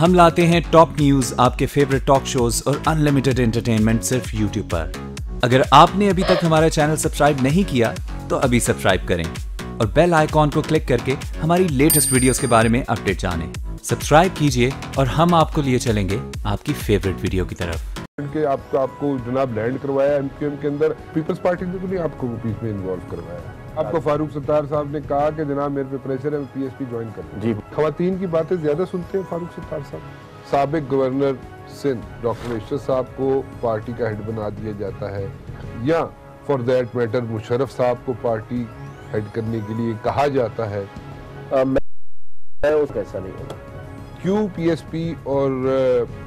हम लाते हैं top news, आपके फेवरेट टॉक शोज और अनलिमिटेड एंटरटेनमेंट सिर्फ यूट्यूब पर। अगर आपने अभी तक हमारा चैनल सब्सक्राइब नहीं किया तो अभी सब्सक्राइब करें और बेल आइकॉन को क्लिक करके हमारी लेटेस्ट वीडियोस के बारे में अपडेट जानें। सब्सक्राइब कीजिए और हम आपको लिए चलेंगे आपकी फेवरेट वीडियो की तरफ। के आपको जनाब लैंड करवाया एमक्यूएम के अंदर, पीपल्स पार्टी ने तो नहीं आपको पीस में इन्वॉल्व करवाया। आपको फारूक सत्तार साहब ने कहा कि जनाब मेरे पे प्रेशर है, मैं पीएसपी ज्वाइन कर जी। खवातीन की बातें ज्यादा सुनते हैं फारूक सत्तार साहब। साबिक गवर्नर सिंध डॉक्टर इशरत साहब को पार्टी का हेड बना दिया जाता है, या फॉर दैट मैटर मुशर्रफ साहब को पार्टी हेड करने के लिए कहा जाता है। मैं उसका ऐसा नहीं होगा। क्यों पीएसपी और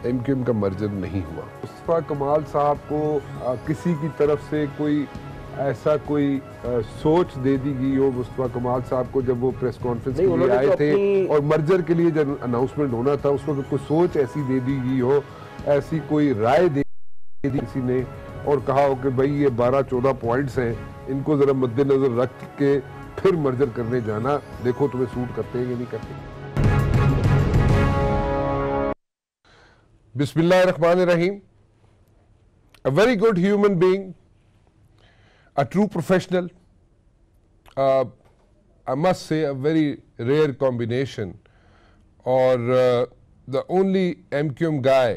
एमक्यूएम का मर्जर नहीं हुआ? मुस्तफा कमाल साहब को किसी की तरफ से कोई ऐसा कोई सोच दे दी गई हो मुस्तफा कमाल साहब को जब वो प्रेस कॉन्फ्रेंस के लिए आए थे और मर्जर के लिए जब अनाउंसमेंट होना था उस वक्त कोई सोच ऐसी दे दी गई हो, ऐसी कोई राय दे दी किसी ने और कहा हो कि भाई ये 12-14 पॉइंट्स हैं, इनको जरा मद्देनजर रख के फिर मर्जर करने जाना, देखो तुम्हें सूट करते हैं या नहीं करते। Bismillahirrahmanirrahim. A very good human being, a true professional, I must say a very rare combination, or the only MQM guy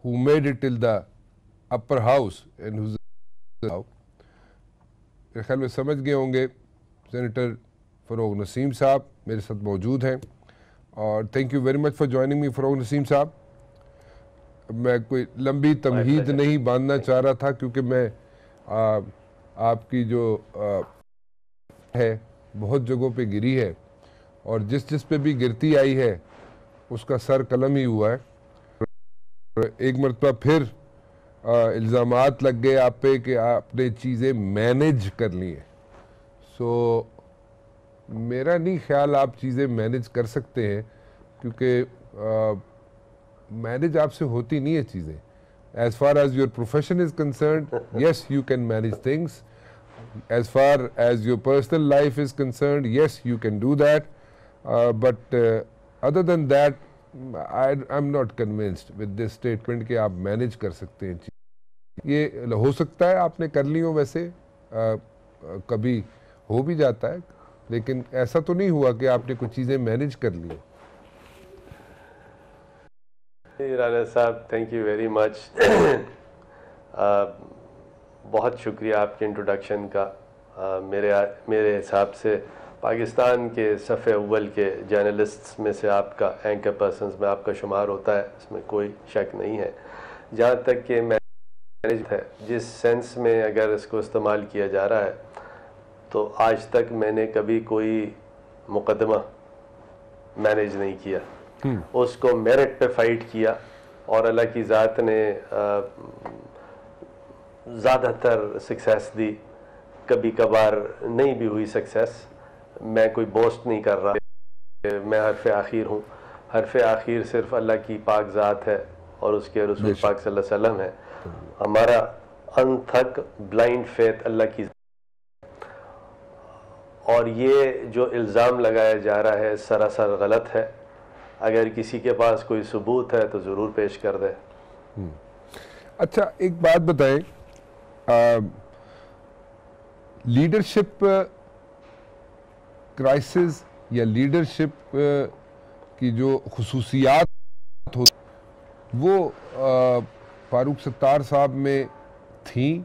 who made it till the upper house and who's मेरे ख्याल में समझ गए होंगे सेनेटर फ़रोग नसीम साहब मेरे साथ मौजूद हैं, और thank you very much for joining me Farogh Naseem साहब। मैं कोई लंबी तमहीद नहीं बांधना चाह रहा था क्योंकि मैं आपकी जो है बहुत जगहों पे गिरी है और जिस पे भी गिरती आई है उसका सर कलम ही हुआ है। एक मरतबा फिर इल्ज़ामात लग गए आप पे कि आपने चीज़ें मैनेज कर ली हैं। सो मेरा नहीं ख्याल आप चीज़ें मैनेज कर सकते हैं, क्योंकि मैनेज आपसे होती नहीं है चीज़ें। As far as your profession is concern, yes you can manage things. As far as your personal life is concern, yes you can do that, but other than that I am not convinced with this statement कि आप manage कर सकते हैं। ये हो सकता है आपने कर ली हो, वैसे कभी हो भी जाता है, लेकिन ऐसा तो नहीं हुआ कि आपने कुछ चीज़ें मैनेज कर ली। राना साहब थैंक यू वेरी मच। बहुत शुक्रिया आपके इंट्रोडक्शन का। मेरे हिसाब से पाकिस्तान के सफ़े अव्वल के जर्नलिस्ट्स में से आपका, एंकर पर्सन्स में आपका शुमार होता है, इसमें कोई शक नहीं है। जहाँ तक कि मैनेज है, जिस सेंस में अगर इसको इस्तेमाल किया जा रहा है, तो आज तक मैंने कभी कोई मुकदमा मैनेज नहीं किया, उसको मेरिट पे फाइट किया, और अल्लाह की ज़ात ने ज़्यादातर सक्सेस दी, कभी कभार नहीं भी हुई सक्सेस। मैं कोई बोस्ट नहीं कर रहा, मैं हरफ आखिर हूँ। हरफ आखिर सिर्फ अल्लाह की पाक ज़ात है और उसके रसूल पाक सल्लल्लाहु अलैहि वसल्लम है। हमारा अनथक ब्लाइंड फेथ अल्लाह की, और ये जो इल्ज़ाम लगाया जा रहा है सरासर गलत है। अगर किसी के पास कोई सबूत है तो ज़रूर पेश कर दे। अच्छा एक बात बताएं, लीडरशिप क्राइसिस या लीडरशिप की जो खुसूसियात हो वो फारूक सत्तार साहब में थी?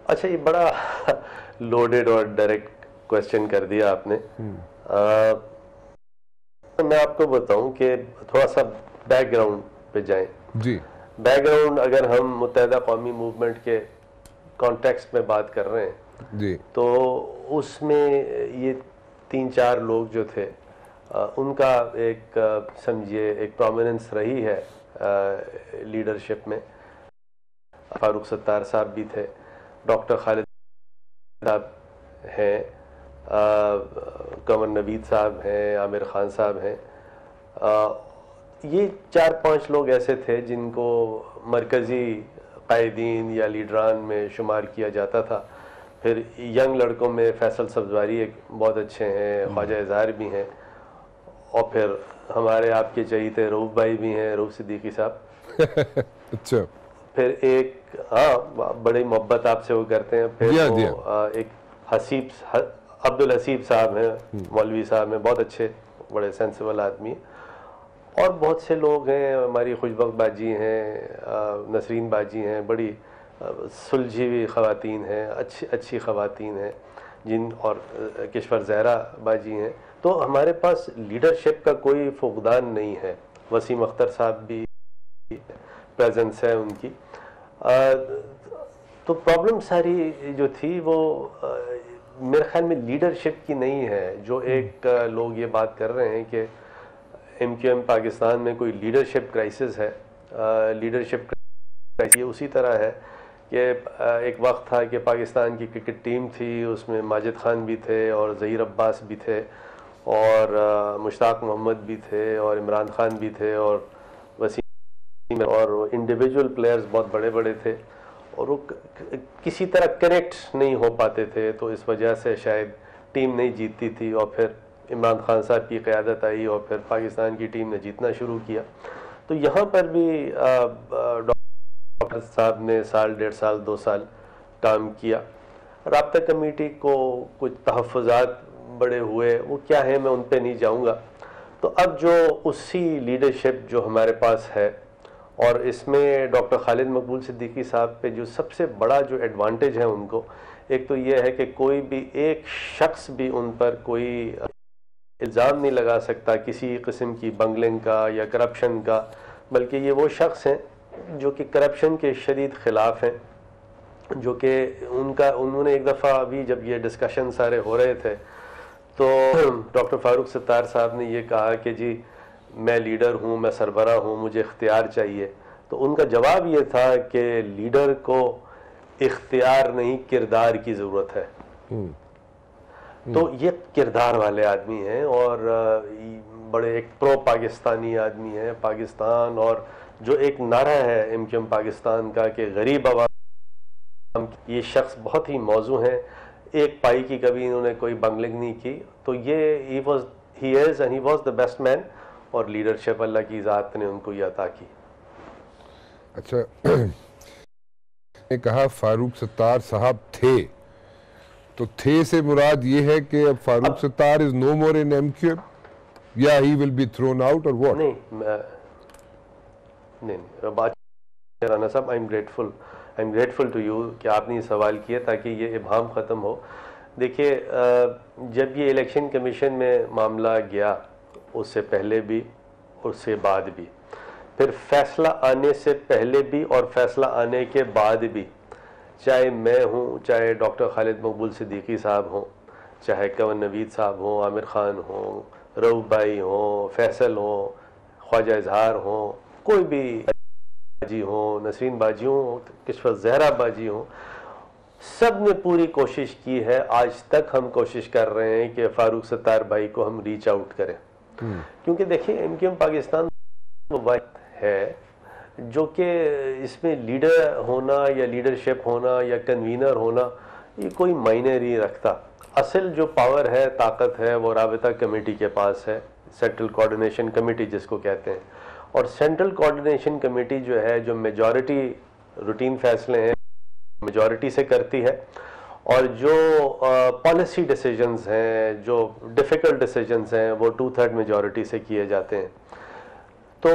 अच्छा, ये बड़ा लोडेड और डायरेक्ट क्वेश्चन कर दिया आपने। मैं आपको बताऊं कि थोड़ा सा बैकग्राउंड पे जाएं जी। बैकग्राउंड अगर हम मुत्तहिदा कौमी मूवमेंट के कॉन्टेक्स्ट में बात कर रहे हैं जी, तो उसमें ये 3-4 लोग जो थे उनका एक समझिए एक प्रोमिनेंस रही है लीडरशिप में। फारूक सत्तार साहब भी थे, डॉक्टर खालिद साहब हैं, कमर नवीद साहब हैं, आमिर खान साहब हैं। ये 4-5 लोग ऐसे थे जिनको मरकज़ी कायदीन या लीडरान में शुमार किया जाता था। फिर यंग लड़कों में फैसल सब्जवारी एक बहुत अच्छे हैं, ख्वाजा इजहार भी हैं, और फिर हमारे आपके चहीते रऊफ भाई भी हैं, रऊफ सिद्दीकी साहब। अच्छा। फिर एक, हाँ, बड़ी मोहब्बत आपसे वो करते हैं। फिर दिया, वो दिया। एक अब्दुल हसीब साहब हैं, मौलवी साहब हैं, बहुत अच्छे, बड़े सेंसिबल आदमी। और बहुत से लोग हैं, हमारी खुशबख्त बाजी हैं, नसरीन बाजी हैं, बड़ी सुलझी हुई ख़वातीन हैं, अच्छी ख़वातीन हैं और किश्वर ज़हरा बाजी हैं। तो हमारे पास लीडरशिप का कोई फुकदान नहीं है। वसीम अख्तर साहब भी प्रेजेंस है उनकी। तो प्रॉब्लम सारी जो थी वो मेरे ख्याल में लीडरशिप की नहीं है। जो एक लोग ये बात कर रहे हैं कि MQM पाकिस्तान में कोई लीडरशिप क्राइसिस है, लीडरशिप क्राइसिस उसी तरह है कि एक वक्त था कि पाकिस्तान की क्रिकेट टीम थी, उसमें माजिद खान भी थे और ज़हीर अब्बास भी थे और मुश्ताक मोहम्मद भी थे और इमरान खान भी थे और वसीम, और इंडिविजुअल प्लेयर्स बहुत बड़े बड़े थे और वो किसी तरह कनेक्ट नहीं हो पाते थे। तो इस वजह से शायद टीम नहीं जीतती थी और फिर इमरान खान साहब की क़यादत आई और फिर पाकिस्तान की टीम ने जीतना शुरू किया। तो यहाँ पर भी डॉक्टर साहब ने साल, 1.5 साल, 2 साल काम किया। राब्ता कमेटी को कुछ तहफ़्फ़ुज़ात बड़े हुए, वो क्या है मैं उन पे नहीं जाऊँगा। तो अब जो उसी लीडरशिप जो हमारे पास है, और इसमें डॉक्टर खालिद मकबूल सिद्दीकी साहब पे जो सबसे बड़ा जो एडवांटेज है उनको, एक तो ये है कि कोई भी एक शख्स भी उन पर कोई इल्ज़ाम नहीं लगा सकता किसी किस्म की बंगलिंग का या करप्शन का, बल्कि ये वो शख्स हैं जो कि करप्शन के शदीद ख़िलाफ़ हैं। जो कि उन्होंने एक दफ़ा अभी जब ये डिस्कशन सारे हो रहे थे तो डॉक्टर फ़ारूक सत्तार साहब ने ये कहा कि जी मैं लीडर हूँ, मैं सरबरा हूँ, मुझे इख्तियार चाहिए। तो उनका जवाब ये था कि लीडर को इख्तियार नहीं, किरदार की ज़रूरत है। तो ये किरदार वाले आदमी हैं और बड़े एक प्रो पाकिस्तानी आदमी हैं पाकिस्तान, और जो एक नारा है MQM पाकिस्तान का कि गरीब अवाम, ये शख्स बहुत ही मौजू हैं। एक पाई की कभी इन्होंने कोई बंगलिंग नहीं की। तो ये he is and he was the best man, और लीडरशिप अल्लाह की ज़ात ने उनको ये अता की। अच्छा, ने कहा फारूक सत्तार साहब थे, तो थे से मुराद ये है कि अब Farooq Sattar is no more in MQM या ही विल बी थ्रोन आउट और व्हाट? नहीं, बात राना साहब, I am grateful to you कि आपने ये सवाल किया ताकि ये इबहम ख़त्म हो। देखिए, जब ये इलेक्शन कमीशन में मामला गया, उससे पहले भी, उससे बाद भी, फिर फैसला आने से पहले भी और फैसला आने के बाद भी, चाहे मैं हूँ, चाहे डॉक्टर खालिद मकबूल सिद्दीकी साहब हों, चाहे कंवर नवीद साहब हों, आमिर खान हों, रऊफ भाई हों, फैसल हों, ख्वाजा इजहार हों, कोई भी बाजी हों, नसरीन बाजी हों, किश्वर ज़हरा बाजी हों, सब ने पूरी कोशिश की है। आज तक हम कोशिश कर रहे हैं कि फ़ारूक सत्तार भाई को हम रीच आउट करें, क्योंकि देखिए MQM पाकिस्तान वाहिद है जो कि इसमें लीडर होना या लीडरशिप होना या कन्वीनर होना ये कोई मायने नहीं रखता। असल जो पावर है, ताकत है, वो राबिता कमेटी के पास है, सेंट्रल कोऑर्डिनेशन कमेटी जिसको कहते हैं। और सेंट्रल कोऑर्डिनेशन कमेटी जो है, जो मेजॉरिटी रूटीन फैसले हैं मेजॉरिटी से करती है, और जो पॉलिसी डिसीजंस हैं, जो डिफ़िकल्ट डिसीजंस हैं, वो 2/3 मेजॉरिटी से किए जाते हैं। तो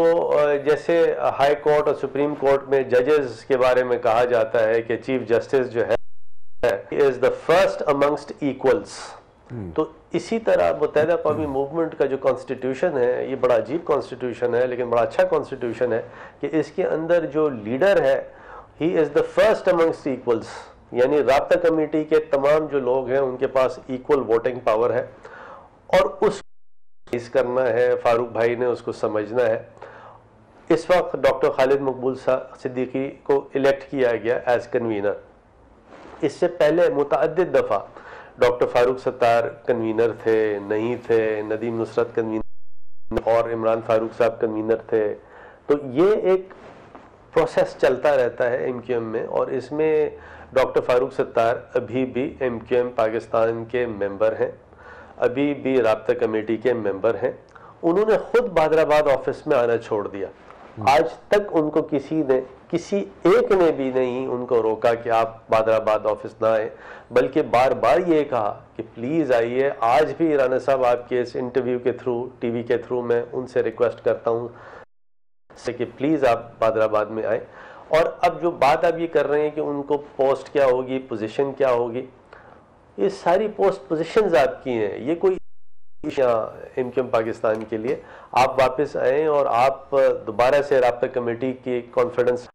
जैसे हाई कोर्ट और सुप्रीम कोर्ट में जजेस के बारे में कहा जाता है कि चीफ जस्टिस जो है is the first amongst equals. तो इसी तरह मुत्तहिदा कौमी मूवमेंट का जो कॉन्स्टिट्यूशन है, ये बड़ा अजीब कॉन्स्टिट्यूशन है लेकिन बड़ा अच्छा कॉन्स्टिट्यूशन है कि इसके अंदर जो लीडर है he is the first amongst equals, यानी राब्ता कमेटी के तमाम जो लोग हैं उनके पास इक्वल वोटिंग पावर है, और उस करना है, फारूक भाई ने उसको समझना है। इस वक्त डॉक्टर खालिद मकबूल सिद्दीकी को इलेक्ट किया गया एज कन्वीनर। इससे पहले मुतअद्दिद दफ़ा डॉक्टर फारूक सत्तार कन्वीनर थे, नहीं थे, नदीम नुसरत कन्वीनर और इमरान फारूक साहब कन्वीनर थे। तो ये एक प्रोसेस चलता रहता है MQM में, और इसमें डॉक्टर फारूक सत्तार अभी भी MQM पाकिस्तान के मेंबर हैं, अभी भी राब्ता कमेटी के मेंबर हैं। उन्होंने खुद बादराबाद ऑफिस में आना छोड़ दिया। आज तक उनको किसी एक ने भी नहीं उनको रोका कि आप बादराबाद ऑफिस ना आए, बल्कि बार बार ये कहा कि प्लीज़ आइए। आज भी राना साहब आपके इस इंटरव्यू के थ्रू, टीवी के थ्रू मैं उनसे रिक्वेस्ट करता हूँ कि प्लीज़ आप बादराबाद में आए। और अब जो बात आप ये कर रहे हैं कि उनको पोस्ट क्या होगी, पोजीशन क्या होगी, ये सारी पोस्ट पोजीशंस आपकी हैं, ये कोई MQM पाकिस्तान के लिए। आप वापस आएँ और आप दोबारा से राब्ता कमेटी की कॉन्फिडेंस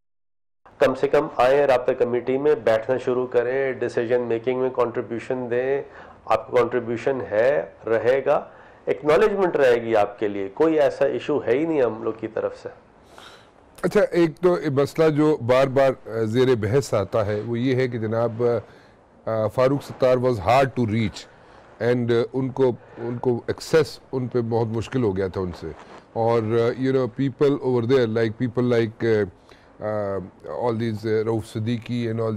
कम से कम आए, राब्ता कमेटी में बैठना शुरू करें, डिसीजन मेकिंग में कंट्रीब्यूशन दें। आपका कंट्रीब्यूशन है, रहेगा, एक्नॉलेजमेंट रहेगी आपके लिए, कोई ऐसा इशू है ही नहीं हम लोग की तरफ से। अच्छा, एक तो मसला जो बार बार ज़ेर बहस आता है वो ये है कि जनाब Farooq Sattar was hard to reach and उनको एक्सेस उन पे बहुत मुश्किल हो गया था उनसे। और you know people over there like people like all these Rauf Siddiqui and all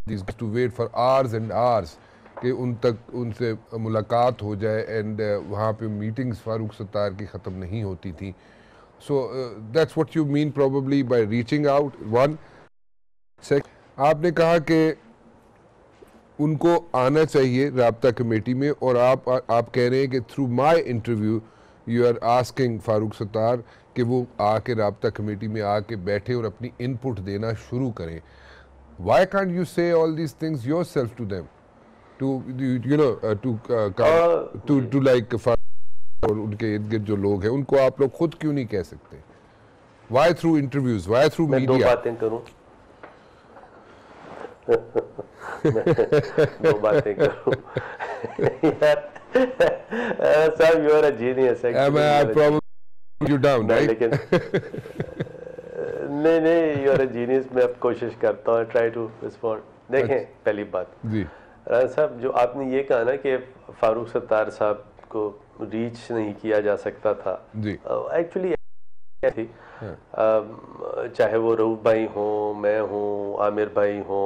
these to wait for hours and hours कि उनसे मुलाकात हो जाए एंड वहाँ पे मीटिंग्स फारूक सत्तार की ख़त्म नहीं होती थी। So that's what you mean probably by reaching out. One, second, आपने कहा कि उनको आना चाहिए राब्ता कमेटी में, और आप कह रहे हैं कि through my interview you are asking Farooq Sattar कि वो आके राब्ता कमेटी में आके बैठे और अपनी इनपुट देना शुरू करें। Why can't you say all these things yourself to them? To like और उनके इर्द गिर्द जो लोग हैं उनको आप लोग खुद क्यों नहीं कह सकते? Why through interviews? Why through media? मैं दो बातें करूं यार साहब, you are a genius actually. I probably you down, right? लेकिन नहीं, you are a genius. मैं अब कोशिश करता हूँ, try to respond. देखें, पहली बात जी राना साहब, जो आपने ये कहा ना कि फारूक सत्तार साहब को रीच नहीं किया जा सकता था, एक्चुअली थी। चाहे वो रऊफ भाई हो, मैं हूँ, आमिर भाई हो,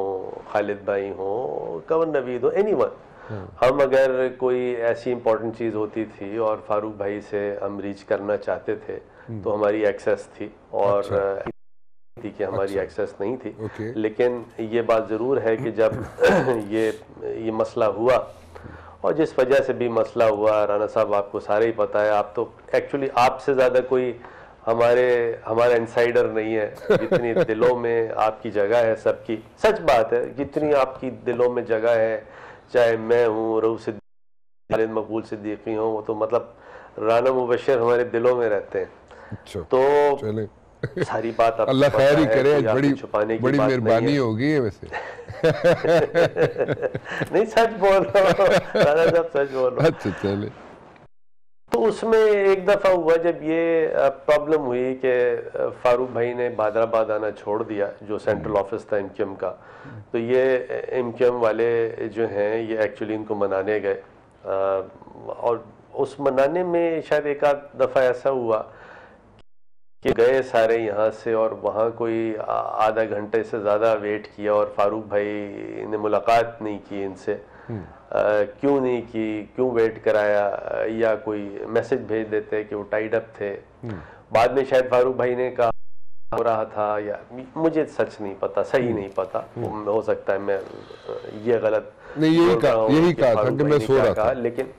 खालिद भाई हो, कंवर नवीद हो, एनीवन, हम अगर कोई ऐसी इंपॉर्टेंट चीज़ होती थी और फारूक भाई से हम रीच करना चाहते थे तो हमारी एक्सेस थी, और थी कि हमारी एक्सेस नहीं थी। लेकिन ये बात ज़रूर है कि जब ये मसला हुआ, और जिस वजह से भी मसला हुआ, राना साहब आपको सारे ही पता है, आप तो एक्चुअली आपसे ज़्यादा कोई हमारा इंसाइडर नहीं है, जितनी दिलों में आपकी जगह है सबकी। सच बात है, जितनी आपकी दिलों में जगह है, चाहे मैं हूँ, रऊफ सिद्दीकी, खालिद मकबूल सिद्दीकी हो, वो तो मतलब राना मुबशर हमारे दिलों में रहते हैं। तो सारी बात अल्लाह खैर ही करे, बड़ी मेहरबानी होगी है वैसे। नहीं, सच बोल रहा हूँ राना साहब, सच बोल रहा हूँ। अच्छा, चले। तो उसमें एक दफ़ा हुआ जब ये प्रॉब्लम हुई कि फारूक भाई ने बादराबाद आना छोड़ दिया, जो सेंट्रल ऑफिस था MQM का, तो ये MQM वाले जो हैं ये एक्चुअली इनको मनाने गए, और उस मनाने में शायद एक आध दफ़ा ऐसा हुआ कि गए सारे यहाँ से, और वहाँ कोई आधा घंटे से ज़्यादा वेट किया और फारूक भाई ने मुलाकात नहीं की इनसे। क्यों नहीं की, क्यों वेट कराया, या कोई मैसेज भेज देते कि वो टाइड अप थे। बाद में शायद फारूक भाई ने कहा हो रहा था, या मुझे सच नहीं पता, सही नहीं पता, हो सकता है मैं ये गलत नहीं, यही कहा था कि मैं सो रहा था, लेकिन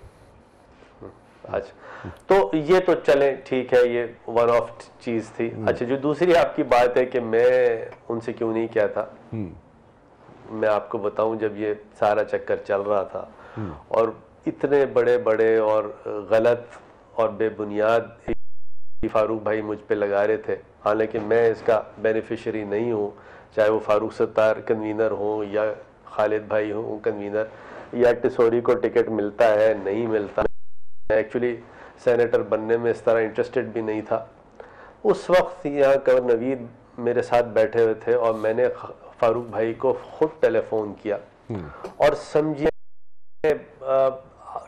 अच्छा, तो ये तो चले ठीक है, ये वन ऑफ चीज थी। अच्छा, जो दूसरी आपकी बात है कि मैं उनसे क्यों नहीं किया था, मैं आपको बताऊं, जब ये सारा चक्कर चल रहा था और इतने बड़े बड़े और गलत और बेबुनियाद फारूक भाई मुझ पे लगा रहे थे, हालांकि मैं इसका बेनिफिशियरी नहीं हूँ, चाहे वो फारूक सत्तार कन्वीनर हो या खालिद भाई हो कन्वीनर, या टिसोरी को टिकट मिलता है नहीं मिलता, एक्चुअली सेनेटर बनने में इस तरह इंटरेस्टेड भी नहीं था। उस वक्त यहाँ कंवर नवीद मेरे साथ बैठे हुए थे और मैंने फारूक भाई को खुद टेलीफोन किया, और समझिए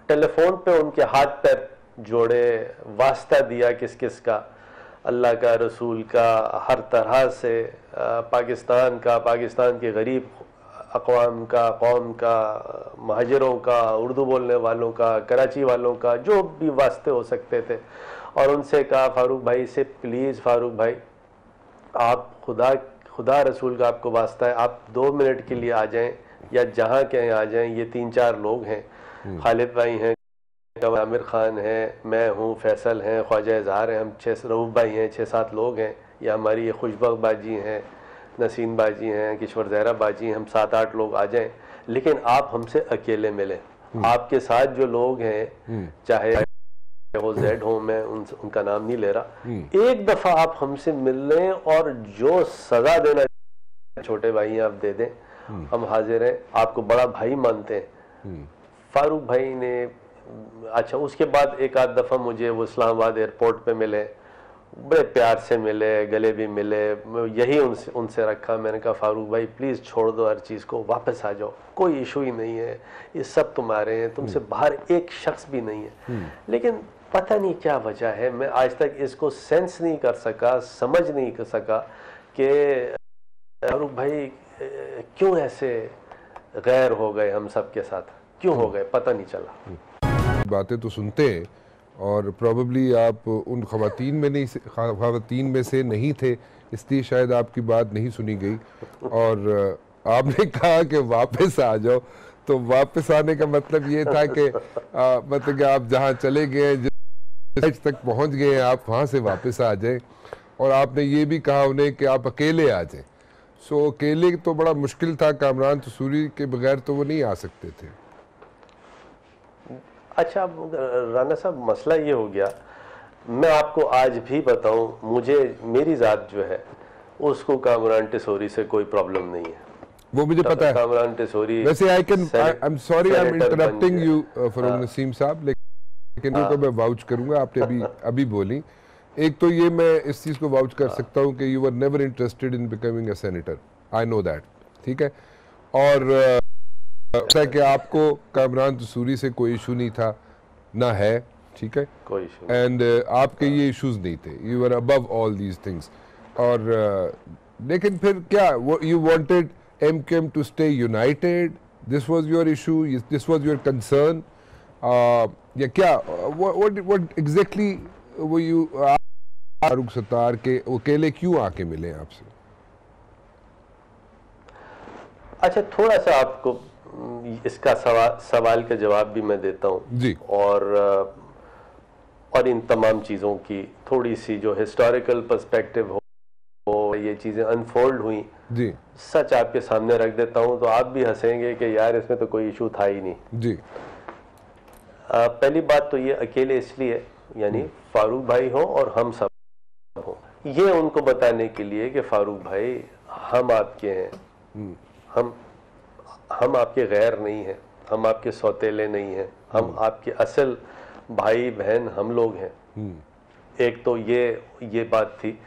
टेलीफोन पे उनके हाथ पैर जोड़े, वास्ता दिया किस किस का, अल्लाह का, रसूल का, हर तरह से पाकिस्तान का, पाकिस्तान के गरीब अक़वाम का, कौम का, महाजिरों का, उर्दू बोलने वालों का, कराची वालों का, जो भी वास्ते हो सकते थे, और उनसे कहा फारूक भाई से, प्लीज़ फारूक भाई आप खुदा रसूल का आपको वास्ता है, आप 2 मिनट के लिए आ जाएं, या जहाँ कहीं आ जाएं। ये 3-4 लोग हैं, खालिद भाई हैं, आमिर खान है, मैं हूँ, फैसल हैं, ख्वाजा इजहार हैं, हम 6 रऊफ़ भाई हैं, 6-7 लोग हैं, या हमारी ये खुशबख्त बाजी हैं, नसीम बाजी हैं, किश्वर ज़हरा बाजी हैं, हम 7-8 लोग आ जाएं, लेकिन आप हमसे अकेले मिलें। आपके साथ जो लोग हैं, चाहे वो जेड हो, मैं उनका नाम नहीं ले रहा, एक दफ़ा आप हमसे मिल लें और जो सज़ा देना छोटे भाई आप दे दें, हम हाजिर हैं, आपको बड़ा भाई मानते हैं। फारूक भाई ने अच्छा, उसके बाद एक आध दफ़ा मुझे वो इस्लामाबाद एयरपोर्ट पे मिले, बड़े प्यार से मिले, गले भी मिले, यही उनसे रखा। मैंने कहा फारूक भाई प्लीज़ छोड़ दो हर चीज़ को, वापस आ जाओ, कोई इशू ही नहीं है, ये सब तुम्हारे हैं, तुमसे बाहर एक शख्स भी नहीं है। लेकिन पता नहीं क्या वजह है, मैं आज तक इसको सेंस नहीं कर सका, समझ नहीं कर सका कि फारूक भाई क्यों ऐसे गैर हो गए हम सब के साथ, क्यों हो गए, पता नहीं चला। बातें तो सुनते हैं, और प्रॉबली आप उन ख़वातीन में से नहीं थे, इसलिए शायद आपकी बात नहीं सुनी गई। और आपने कहा कि वापस आ जाओ, तो वापस आने का मतलब ये था कि मतलब कि आप जहाँ चले गए, जिस तक पहुँच गए हैं, आप वहाँ से वापस आ जाएं। और आपने ये भी कहा उन्हें कि आप अकेले आ जाएं। सो अकेले तो बड़ा मुश्किल था, कामरान तसूरी के बगैर तो वो नहीं आ सकते थे। अच्छा राना साहब, मसला ये हो गया, मैं आपको आज भी बताऊं, मेरी ज़ात जो है उसको कामरान टिसोरी से कोई प्रॉब्लम नहीं है, वो मुझे पता है। कामरान टिसोरी वैसे I am sorry I am interrupting you Farooq Naseem साहब, लेकिन तो मैं वाउच करूंगा, आपने अभी बोली। एक तो ये मैं इस चीज़ को वाउच कर सकता हूँ कि you were never interested in becoming a senator, I know that, ठीक है। और ऐसा कि आपको कामरान तसूरी से कोई इशू नहीं था, ना है, ठीक है, कोई इशू, एंड आपके ये इश्यूज नहीं थे, you were above all these things. और लेकिन फिर क्या, you wanted MQM to stay united, this was your issue, this was your concern, या क्या, व्हाट एग्जैक्टली वो यू फारूक सत्तार के अकेले क्यों आके मिले आपसे? अच्छा, थोड़ा सा आपको इसका सवाल का जवाब भी मैं देता हूँ जी, और इन तमाम चीज़ों की थोड़ी सी जो हिस्टोरिकल पर्सपेक्टिव हो, ये चीज़ें अनफोल्ड हुई जी, सच आपके सामने रख देता हूँ, तो आप भी हंसेंगे कि यार इसमें तो कोई इशू था ही नहीं जी। पहली बात तो ये अकेले इसलिए, यानी फारूक भाई हो और हम सब हो, ये उनको बताने के लिए कि फारूक भाई हम आपके हैं, हम आपके गैर नहीं हैं, हम आपके सौतेले नहीं हैं, हम आपके असल भाई बहन हम लोग हैं। एक तो ये बात थी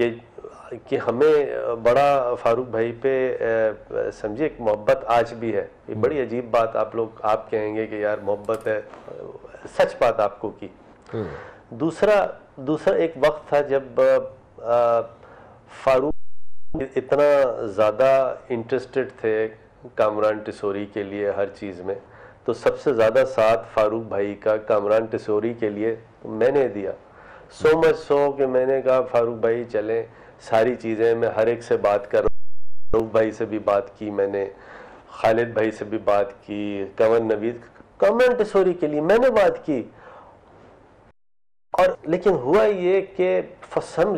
कि हमें बड़ा फारूक भाई पे समझिए एक मोहब्बत आज भी है। ये बड़ी अजीब बात, आप कहेंगे कि यार मोहब्बत है, सच बात आपको की। दूसरा एक वक्त था जब फारूक इतना ज़्यादा इंटरेस्टेड थे कामरान टिसोरी के लिए हर चीज़ में, तो सबसे ज़्यादा साथ फारूक भाई का कामरान टिसोरी के लिए मैंने दिया। सो मच सो कि मैंने कहा फारूक भाई चलें, सारी चीज़ें मैं हर एक से बात कर, फारूक भाई से भी बात की मैंने, खालिद भाई से भी बात की, कमर नवीद, कामरान टिसोरी के लिए मैंने बात की। और लेकिन हुआ ये कि फॉर सम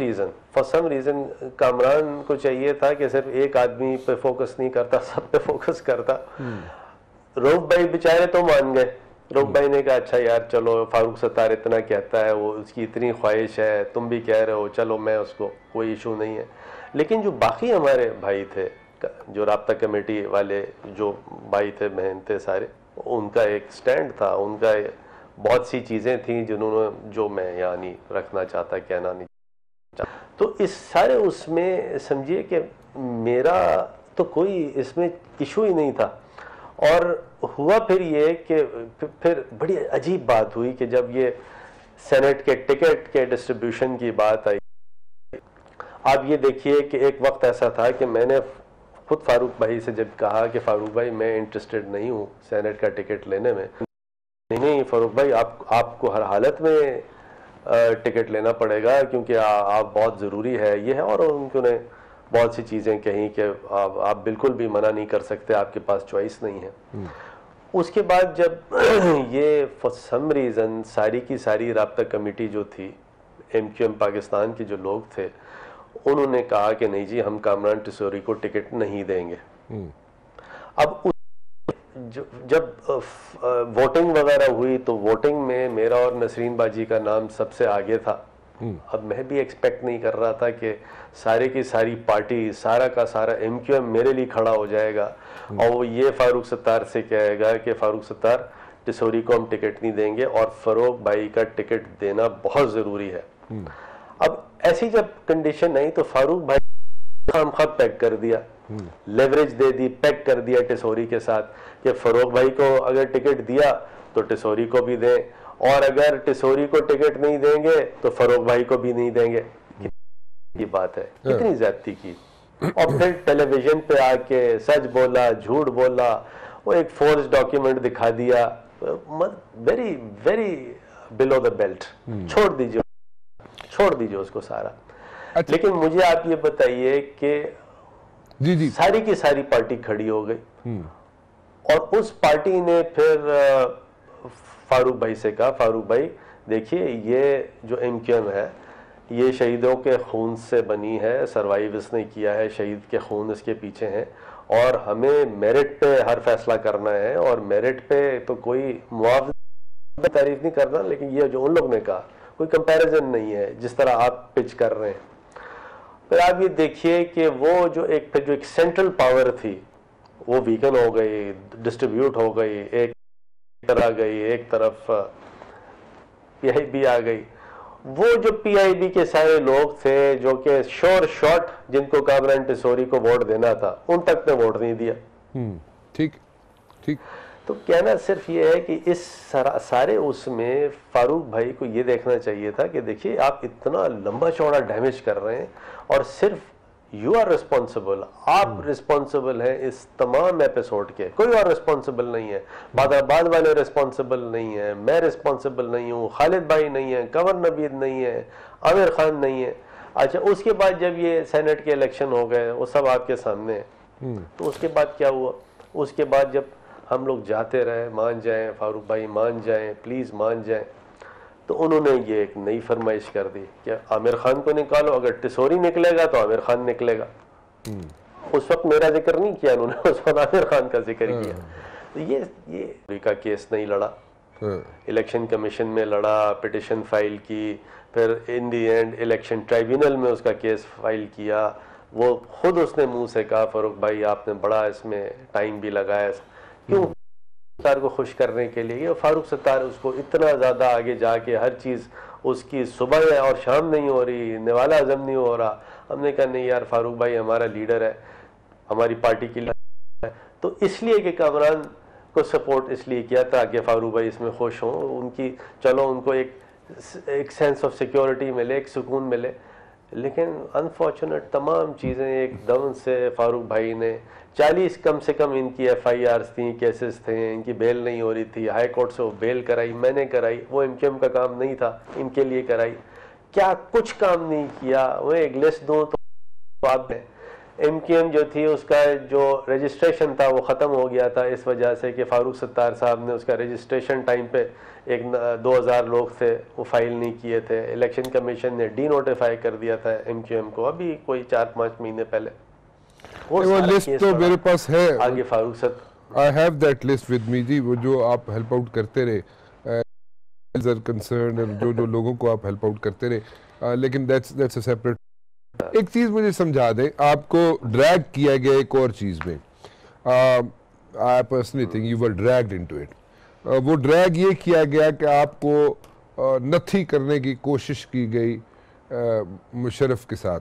रीज़न कामरान को चाहिए था कि सिर्फ एक आदमी पे फोकस नहीं करता, सब पे फोकस करता। रऊफ भाई बेचारे तो मान गए, रऊफ भाई ने कहा अच्छा यार चलो, फारूक सत्तार इतना कहता है, वो उसकी इतनी ख्वाहिश है, तुम भी कह रहे हो, चलो मैं उसको, कोई इशू नहीं है। लेकिन जो बाकी हमारे भाई थे, जो राब्ता कमेटी वाले जो भाई थे, बहन थे सारे, उनका एक स्टैंड था, उनका बहुत सी चीज़ें थी जिन्होंने, जो मैं यहाँ नहीं रखना चाहता, कहना नहीं चाहता। तो इस सारे उसमें समझिए कि मेरा तो कोई इसमें इशू ही नहीं था। और हुआ फिर ये कि फिर बड़ी अजीब बात हुई कि जब ये सेनेट के टिकट के डिस्ट्रीब्यूशन की बात आई, आप ये देखिए कि एक वक्त ऐसा था कि मैंने खुद फारूक भाई से जब कहा कि फारूक भाई मैं इंटरेस्टेड नहीं हूँ सेनेट का टिकट लेने में, नहीं फारूक भाई आपको हर हालत में टिकट लेना पड़ेगा क्योंकि आप बहुत ज़रूरी है ये है, और उन्होंने बहुत सी चीज़ें कही कि आप बिल्कुल भी मना नहीं कर सकते, आपके पास चॉइस नहीं है। उसके बाद जब ये फॉर सम रीज़न सारी की सारी राब्ता कमेटी जो थी MQM पाकिस्तान के जो लोग थे उन्होंने कहा कि नहीं जी हम कामरान टिसोरी को टिकट नहीं देंगे। अब जब वोटिंग वगैरह हुई तो वोटिंग में मेरा और नसरीन बाजी का नाम सबसे आगे था। अब मैं भी एक्सपेक्ट नहीं कर रहा था कि सारे की सारी पार्टी सारा का सारा MQM मेरे लिए खड़ा हो जाएगा और वो ये फारूक सत्तार से कहेगा कि फारूक सत्तार टिसोरी को हम टिकट नहीं देंगे और फारूक भाई का टिकट देना बहुत ज़रूरी है। अब ऐसी जब कंडीशन आई तो फारूक भाई हम खत पैक कर दिया, लेवरेज दे दी, पैक कर दिया टिसोरी के साथ कि फारूक भाई को अगर टिकट दिया तो टिसोरी को भी दें, और अगर टिसोरी को टिकट नहीं देंगे तो फारूक भाई को भी नहीं देंगे। ये बात है, कितनी ज्यादती की। और फिर टेलीविजन पे आके सच बोला झूठ बोला, वो एक फोर्स डॉक्यूमेंट दिखा दिया, very very below the belt. छोड़ दीजिए उसको सारा। अच्छा। लेकिन मुझे आप ये बताइए कि जी सारी की सारी पार्टी खड़ी हो गई और उस पार्टी ने फिर फारूक भाई से कहा फारूक भाई देखिए ये जो MQM है ये शहीदों के खून से बनी है, सरवाइव इसने किया है, शहीद के खून इसके पीछे हैं और हमें मेरिट पे हर फैसला करना है, और मेरिट पे तो कोई मुआवजा तारीफ नहीं करना, लेकिन ये जो उन लोग ने कहा कोई कंपैरिजन नहीं है जिस तरह आप पिच कर रहे हैं। फिर आप ये देखिए कि वो जो एक सेंट्रल पावर थी वो वीकन हो गई, डिस्ट्रीब्यूट हो गई, एक तरह गई, एक तरफ PIB आ गई। वो जो PIB के सारे लोग थे जो कि श्योर शॉट जिनको कामरान टिसोरी को वोट देना था उन तक ने वोट नहीं दिया। ठीक ठीक। तो कहना सिर्फ ये है कि इस सारे उसमें फारूक भाई को ये देखना चाहिए था कि देखिए आप इतना लंबा चौड़ा डैमेज कर रहे हैं और सिर्फ यू आर रिस्पॉन्सिबल, आप रिस्पॉन्सिबल हैं इस तमाम एपिसोड के, कोई और रिस्पॉन्सिबल नहीं है। बादाबाद वाले रिस्पॉन्सिबल नहीं है, मैं रिस्पॉन्सिबल नहीं हूँ, खालिद भाई नहीं है, कंवर नवीद नहीं है, आमिर खान नहीं है। अच्छा उसके बाद जब ये सेनेट के इलेक्शन हो गए वो सब आपके सामने है, तो उसके बाद क्या हुआ? उसके बाद जब हम लोग जाते रहे मान जाएं फारूक भाई मान जाएं प्लीज़ मान जाएं, तो उन्होंने ये एक नई फरमाइश कर दी कि आमिर खान को निकालो, अगर टिसोरी निकलेगा तो आमिर खान निकलेगा। उस वक्त मेरा जिक्र नहीं किया उन्होंने, उस वक्त आमिर खान का जिक्र किया। तो ये का केस नहीं लड़ा, इलेक्शन कमीशन में लड़ा, पिटिशन फाइल की, फिर इन दी एंड इलेक्शन ट्राइब्यूनल में उसका केस फाइल किया। वो खुद उसने मुंह से कहा फारूक भाई आपने बड़ा इसमें टाइम भी लगाया, क्यों? सत्तार को खुश करने के लिए। और फारूक सत्तार उसको इतना ज़्यादा आगे जाके हर चीज़ उसकी सुबह और शाम नहीं हो रही, निवाला अज़म नहीं हो रहा। हमने कहा नहीं यार फारूक भाई हमारा लीडर है, हमारी पार्टी के लिए है, तो इसलिए कि कामरान को सपोर्ट इसलिए किया ताकि फारूक भाई इसमें खुश हों, उनकी चलो उनको एक सेंस ऑफ सिक्योरिटी मिले, एक सुकून मिले। लेकिन अनफॉर्चुनेट तमाम चीज़ें एकदम से फारूक भाई ने 40 कम से कम इनकी FIRs थी, केसेस थे, इनकी बेल नहीं हो रही थी, हाई कोर्ट से वो बेल कराई, मैंने कराई, वो MQM का काम नहीं था, इनके लिए कराई, क्या कुछ काम नहीं किया। वो एक लिस्ट दूँ तो आप MQM जो थी उसका जो रजिस्ट्रेशन था वो ख़त्म हो गया था इस वजह से कि फारूक सत्तार साहब ने उसका रजिस्ट्रेशन टाइम पे 2000 लोग थे वो फाइल नहीं किए थे। इलेक्शन कमीशन ने डीनोटिफाई कर दिया था MQM को अभी कोई 4-5 महीने पहले। वो लिस्ट तो मेरे पास है आगे Farooq Sattar, I have that list with me ji, वो जो आप हेल्प आउट करते रहे कंसर्न, जो लोगों को आप हेल्प आउट करते रहे, लेकिन दैट्स अ सेपरेट। एक चीज मुझे समझा दें, आपको ड्रैग किया गया एक और चीज में, I personally think you were dragged into it. वो ड्रैग ये किया गया कि आपको नथी करने की कोशिश की गई मुशर्रफ के साथ,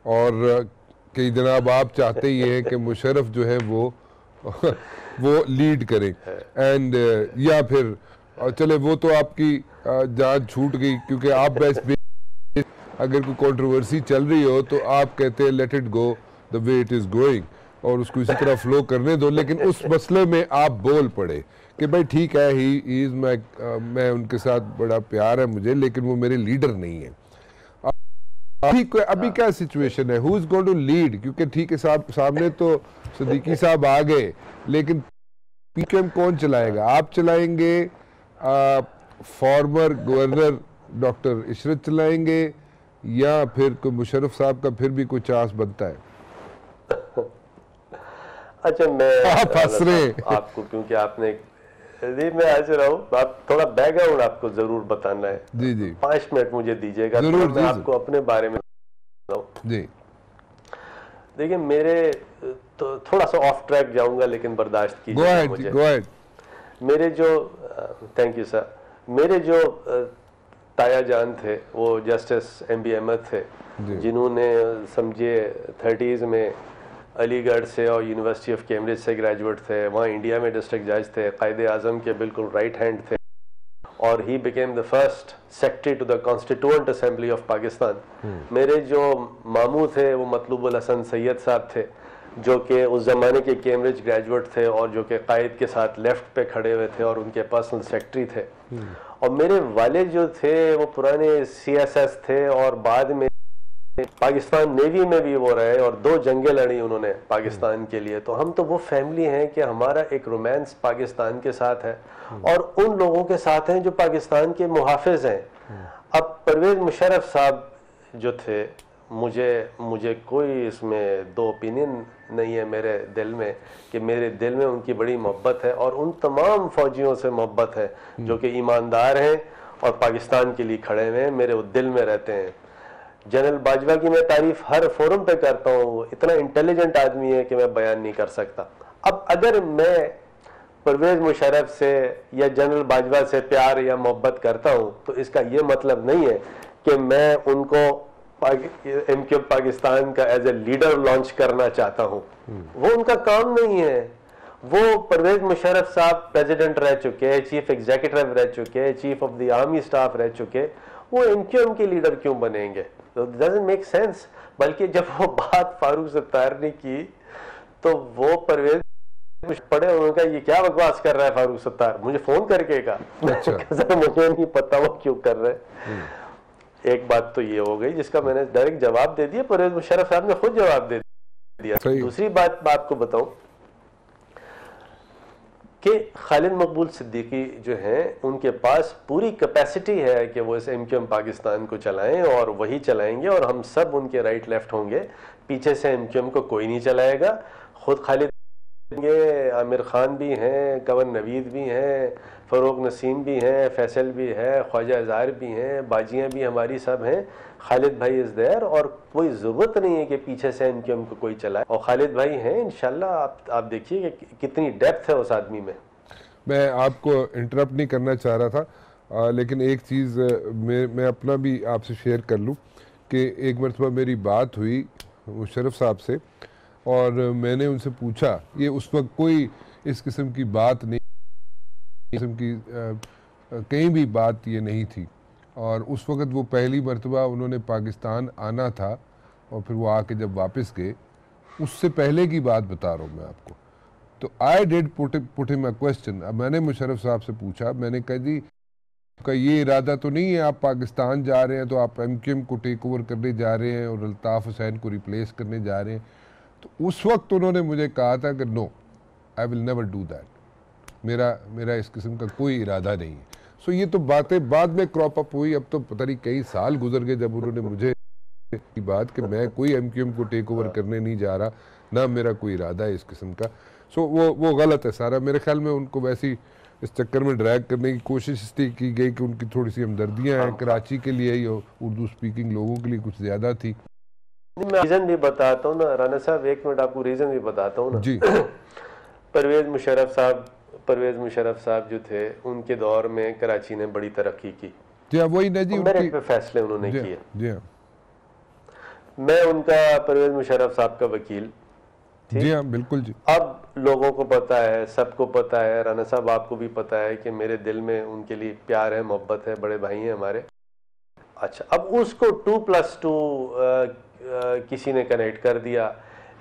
और कि जनाब आप चाहते ही हैं कि मुशर्रफ जो है वो लीड करें, एंड या फिर चले वो तो आपकी जान छूट गई क्योंकि आप अगर कोई कंट्रोवर्सी चल रही हो तो आप कहते हैं let it go the way it is going, और उसको इसी तरह फ्लो करने दो, लेकिन उस मसले में आप बोल पड़े कि भाई ठीक है, ही इज मैं उनके साथ बड़ा प्यार है मुझे, लेकिन वो मेरे लीडर नहीं है। अभी क्या सिचुएशन है, who is going to lead? क्योंकि ठीक है साहब, सामने तो सिद्दीकी साहब आ गए, लेकिन पीकेएम कौन चलाएगा? आप चलाएंगे, फॉर्मर गवर्नर डॉक्टर इशरत चलाएंगे, या फिर कोई मुशर्रफ साहब का फिर भी कोई चांस बनता है? अच्छा, मैं आप हंस रहे आपको, क्योंकि आपने जी मैं हंस रहा हूँ, आप थोड़ा बैकग्राउंड आपको जरूर बताना है। जी जी 5 मिनट मुझे दीजिएगा, जरूर, तो मैं आपको अपने बारे में जी। देखिए, मेरे तो थोड़ा सा ऑफ ट्रैक जाऊंगा, लेकिन बर्दाश्त कीजिए मुझे। Go ahead. मेरे जो थैंक यू सर, मेरे जो ताया जान थे वो जस्टिस एम.बी. अहमद थे, जिन्होंने समझिए 30s में अलीगढ़ से और यूनिवर्सिटी ऑफ कैम्ब्रिज से ग्रेजुएट थे, वहाँ इंडिया में डिस्ट्रिक्ट जज थे, कायदे आज़म के बिल्कुल राइट हैंड थे, और he became the first secretary to the constituent assembly of Pakistan. मेरे जो मामू थे वो मतलूबुल हसन सैयद साहब थे, जो कि उस ज़माने के कैम्ब्रिज ग्रेजुएट थे और जो कि कायद के साथ लेफ्ट पे खड़े हुए थे और उनके पर्सनल सेक्रेटरी थे। और मेरे वालिद जो थे वो पुराने CSS थे, और बाद में पाकिस्तान नेवी में भी वो रहे, और 2 जंगें लड़ी उन्होंने पाकिस्तान के लिए। तो हम तो वो फैमिली हैं कि हमारा एक रोमांस पाकिस्तान के साथ है और उन लोगों के साथ हैं जो पाकिस्तान के मुहाफिज हैं। अब परवेज मुशर्रफ साहब जो थे, मुझे कोई इसमें 2 ओपिनियन नहीं है मेरे दिल में, कि मेरे दिल में उनकी बड़ी मोहब्बत है, और उन तमाम फौजियों से मोहब्बत है जो कि ईमानदार हैं और पाकिस्तान के लिए खड़े हुए हैं, मेरे वो दिल में रहते हैं। जनरल बाजवा की मैं तारीफ हर फोरम पे करता हूँ, इतना इंटेलिजेंट आदमी है कि मैं बयान नहीं कर सकता। अब अगर मैं परवेज मुशर्रफ से या जनरल बाजवा से प्यार या मोहब्बत करता हूँ, तो इसका ये मतलब नहीं है कि मैं उनको MQ पाकिस्तान का एज ए लीडर लॉन्च करना चाहता हूँ। वो उनका काम नहीं है। वो परवेज मुशर्रफ साहब प्रेसिडेंट रह चुके हैं, चीफ एग्जीक्यूटिव रह चुके हैं, chief of the army staff रह चुके, वो MQM के लीडर क्यों बनेंगे? तो डजंट मेक सेंस। बल्कि जब वो बात फारूक सत्तार ने की, तो वो परवेज पड़े, उन्होंने कहा ये क्या बकवास कर रहा है फारूक सत्तार, मुझे फोन करके कहा। अच्छा। मुझे नहीं पता वो क्यों कर रहे हैं। एक बात तो ये हो गई जिसका मैंने डायरेक्ट जवाब दे दिया, परवेज मुशर्रफ साहब ने खुद जवाब दे दिया। दूसरी बात मैं आपको बताऊं कि खालिद मकबूल सिद्दीकी जो हैं, उनके पास पूरी कैपेसिटी है कि वो इस MQM पाकिस्तान को चलाएं, और वही चलाएंगे, और हम सब उनके राइट लेफ्ट होंगे। पीछे से MQM को कोई नहीं चलाएगा। खुद खालिद, आमिर खान भी हैं, कंवर नवीद भी हैं, फ़रोग नसीम भी हैं, फैसल भी है, ख्वाजा अज़हर भी हैं, बाजियाँ भी हमारी सब हैं। खालिद भाई इज़ देयर, और कोई ज़रूरत नहीं है कि पीछे से MQM को कोई चलाए, और खालिद भाई हैं इंशाल्लाह। आप देखिए कि कितनी डेप्थ है उस आदमी में। मैं आपको इंटरप्ट नहीं करना चाह रहा था, लेकिन एक चीज़ मैं अपना भी आपसे शेयर कर लूँ कि एक मरतबा मेरी बात हुई मुशर्रफ साहब से, और मैंने उनसे पूछा, ये उस वक्त कोई इस किस्म की बात नहीं, किस्म की कहीं भी बात ये नहीं थी, और उस वक्त वो पहली मरतबा उन्होंने पाकिस्तान आना था, और फिर वो आके जब वापस गए, उससे पहले की बात बता रहा हूँ मैं आपको। तो I did put him a question. अब मैंने मुशर्रफ साहब से पूछा, मैंने कहा जी का ये इरादा तो नहीं है आप पाकिस्तान जा रहे हैं तो आप MQM को टेक ओवर करने जा रहे हैं और अल्ताफ़ हुसैन को रिप्लेस करने जा रहे हैं? तो उस वक्त उन्होंने मुझे कहा था कि no, I will never do that, मेरा इस किस्म का कोई इरादा नहीं है। सो ये तो बातें बाद में क्रॉप अप हुई, अब तो पता नहीं कई साल गुजर गए जब उन्होंने मुझे की बात कि मैं कोई MQM को टेक ओवर करने नहीं जा रहा, ना मेरा कोई इरादा है इस किस्म का। सो वो गलत है सारा। मेरे ख्याल में उनको वैसी इस चक्कर में ड्रैग करने की कोशिश इसलिए की गई कि उनकी थोड़ी सी हमदर्दियाँ हैं कराची के लिए ही, उर्दू स्पीकिंग लोगों के लिए कुछ ज़्यादा थी। मैं रीज़न भी बताता हूँ ना राना साहब, 1 मिनट आपको रीज़न भी बताता हूँ ना जी। परवेज मुशर्रफ साहब जो थे, उनके दौर में कराची ने बड़ी तरक्की की जी, वही ना जी, मेरिट पे फैसले उन्होंने किए। जी मैं उनका परवेज मुशर्रफ साहब का वकील, जी हाँ बिल्कुल जी। अब लोगों को पता है, सबको पता है, राना साहब आपको भी पता है कि मेरे दिल में उनके लिए प्यार है, मोहब्बत है, बड़े भाई हैं हमारे। अच्छा, अब उसको 2+2 किसी ने कनेक्ट कर दिया,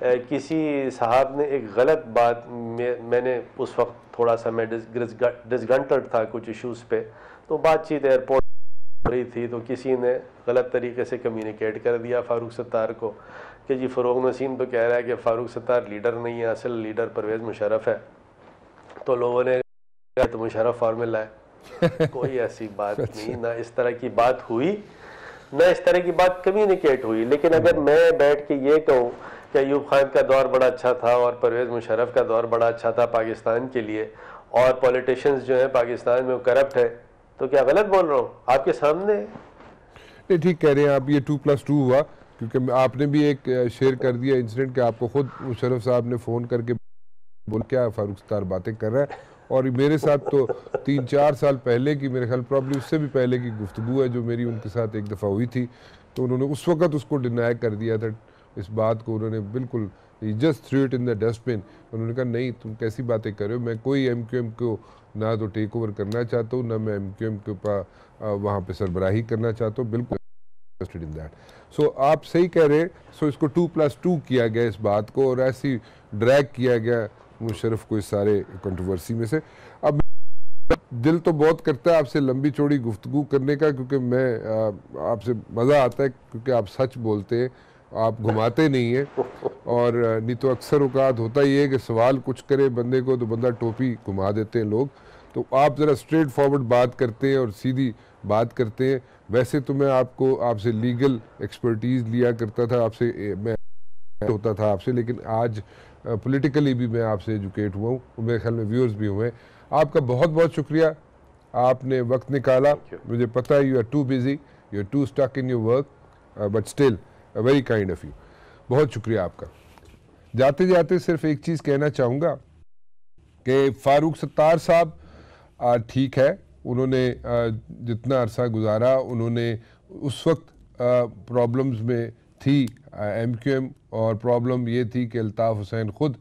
किसी साहब ने एक गलत बात मैंने उस वक्त थोड़ा सा मैं डिसगंटल्ड था कुछ इश्यूज़ पे, तो बातचीत एयरपोर्ट हो रही थी, तो किसी ने गलत तरीके से कम्युनिकेट कर दिया फारूक सत्तार को कि जी फ़रोग नसीम तो कह रहा है कि फ़ारूक सत्तार लीडर नहीं है, असल लीडर परवेज़ मुशर्रफ है। तो लोगों ने कहा तो मुशर्रफ फार्मूला है। कोई ऐसी बात नहीं, ना इस तरह की बात हुई, ना इस तरह की बात कम्युनिकेट हुई। लेकिन अगर मैं बैठ के ये कहूँ कि अयूब खान का दौर बड़ा अच्छा था और परवेज़ मुशर्रफ का दौर बड़ा अच्छा था पाकिस्तान के लिए, और पॉलिटिशियंस जो हैं पाकिस्तान में वो करप्ट है, तो क्या गलत बोल रहा हूँ? आपके सामने नहीं, ठीक कह रहे हैं आप। ये 2+2 हुआ, क्योंकि आपने भी एक शेयर कर दिया इंसिडेंट कि आपको खुद मुशर्रफ साहब ने फ़ोन करके बोल क्या फारूक सत्तार बातें कर रहा है। और मेरे साथ तो 3-4 साल पहले की, मेरे ख्याल प्रॉब्लम उससे भी पहले की गुफ्तगू है जो मेरी उनके साथ एक दफ़ा हुई थी, तो उन्होंने उस वक़्त उसको डिनाई कर दिया था। इस बात को उन्होंने बिल्कुल just through it in the dustbin. उन्होंने कहा नहीं, तुम कैसी बातें कर रहे हो, मैं कोई MQM को ना तो टेक ओवर करना चाहता हूँ, ना मैं MQM के ऊपर वहाँ पर सरबराही करना चाहता हूँ, बिल्कुल इन दैट। सो आप सही कह रहे हैं। सो इसको 2+2 किया गया इस बात को, और ऐसी ड्रैग किया गया मुशर्रफ को इस सारे कंट्रोवर्सी में से। अब दिल तो बहुत करता है आपसे लंबी चौड़ी गुफ्तगू करने का, क्योंकि मैं आपसे मज़ा आता है, क्योंकि आप सच बोलते हैं, आप घुमाते नहीं हैं। और नहीं तो अक्सर औकात होता ही है कि सवाल कुछ करे बंदे को तो बंदा टोपी घुमा देते हैं लोग। तो आप ज़रा स्ट्रेट फॉरवर्ड बात करते हैं और सीधी बात करते हैं। वैसे तो मैं आपसे लीगल एक्सपर्टीज़ लिया करता था, आपसे मैं होता था आपसे, लेकिन आज पॉलिटिकली भी मैं आपसे एजुकेट हुआ हूँ, मेरे ख्याल में व्यूअर्स भी हुए हैं। आपका बहुत बहुत शुक्रिया, आपने वक्त निकाला। मुझे पता है you are too busy, you are too stuck in your work, but still very kind of you. बहुत शुक्रिया आपका। जाते जाते सिर्फ एक चीज़ कहना चाहूँगा कि फ़ारूक सत्तार साहब ठीक है, उन्होंने जितना अरसा गुजारा, उन्होंने उस वक्त प्रॉब्लम्स में थी MQM, और प्रॉब्लम ये थी कि अल्ताफ़ हुसैन खुद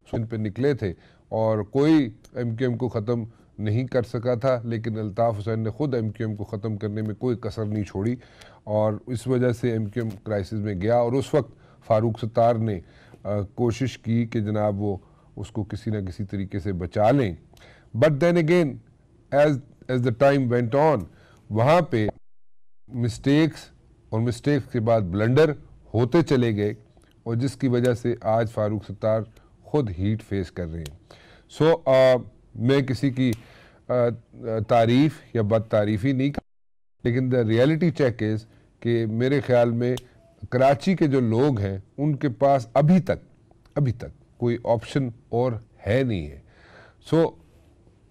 सुन पे निकले थे और कोई MQM को ख़त्म नहीं कर सका था, लेकिन अल्ताफ़ हुसैन ने खुद MQM को ख़त्म करने में कोई कसर नहीं छोड़ी, और इस वजह से MQM क्राइसिस में गया। और उस वक्त फ़ारूक सत्तार ने कोशिश की कि जनाब वो उसको किसी न किसी तरीके से बचा लें। But then again as the time went on, वहाँ पे मिस्टेक्स और मिस्टेक्स के बाद ब्लंडर होते चले गए, और जिसकी वजह से आज फ़ारूक सत्तार ख़ुद हीट फेस कर रहे हैं। सो मैं किसी की तारीफ़ या बद तारीफ़ी नहीं कर, लेकिन द रियलिटी चेक इज़ कि मेरे ख़्याल में कराची के जो लोग हैं उनके पास अभी तक कोई ऑप्शन और है नहीं है। सो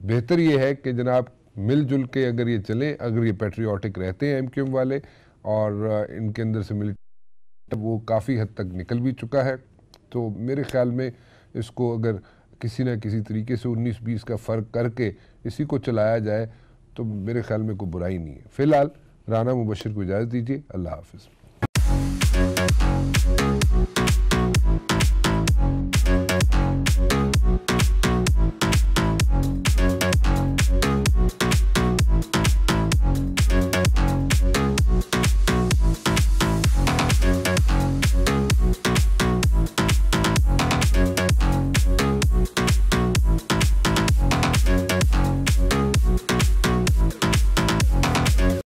बेहतर ये है कि जनाब मिलजुल के अगर ये चलें, अगर ये पेट्रियाटिक रहते हैं MQM वाले, और इनके अंदर से मिलिटेंट वो काफ़ी हद तक निकल भी चुका है, तो मेरे ख़्याल में इसको अगर किसी न किसी तरीके से 19-20 का फ़र्क करके इसी को चलाया जाए तो मेरे ख़्याल में कोई बुराई नहीं है। फ़िलहाल राना मुबशिर को इजाज़त दीजिए। अल्लाह हाफ़िज़।